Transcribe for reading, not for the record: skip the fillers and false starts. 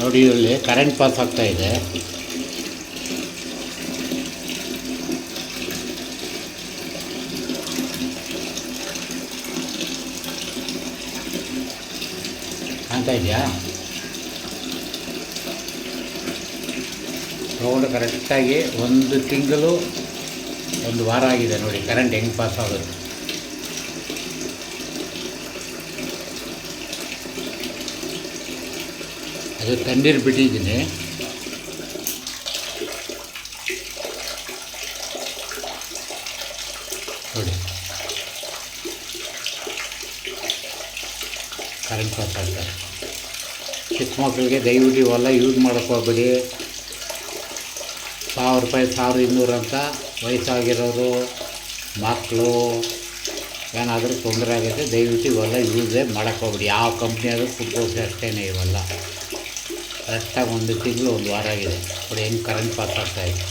ನೋಡಿ, ಇಲ್ಲಿ current pass ಆಗ್ತಾ ಇದೆ. ಕಾಣ್ತಾ ಇದೆಯಾ? ರೌಂಡ್ ಕರೆಕ್ಟಾಗಿ 1 ತಿಂಗಳು 1 ವಾರ ಆಗಿದೆ ನೋಡಿ, ಕರೆಂಟ್ ಹೆಂಗೆ ಪಾಸ್ ಆಗುತ್ತೆ. ಅದು ತಣ್ಣೀರು ಬಿಟ್ಟಿದ್ದೀನಿ. ನೋಡಿ, ಕರೆಂಟ್ ಪಾಸ್ ಆಗ್ತಾರೆ. ಚಿಕ್ಕ ಮಕ್ಕಳಿಗೆ ದಯವಿಟ್ಟು ಇವೆಲ್ಲ ಯೂಸ್ ಮಾಡೋಕ್ಕೆ ಹೋಗ್ಬೇಡಿ. 1000 ರೂಪಾಯಿ 1200 ಅಂತ ವಯಸ್ಸಾಗಿರೋರು ಮಕ್ಕಳು ಏನಾದರೂ ತೊಂದರೆ ಆಗುತ್ತೆ. ದಯವಿಟ್ಟು ಇವೆಲ್ಲ ಯೂಸೇ ಮಾಡೋಕ್ಕೆ ಹೋಗ್ಬೇಡಿ. ಯಾವ ಕಂಪ್ನಿಯಾದರೂ ಫುಡ್ ಅಷ್ಟೇ. ಇವೆಲ್ಲ ಕರೆಕ್ಟಾಗಿ 1 ತಿಂಗಳು 1 ವಾರ ಆಗಿದೆ ನೋಡಿ, ಹೆಂಗೆ ಕರೆಂಟ್ ಪಾಸ್ ಆಗ್ತಾಯಿದೆ.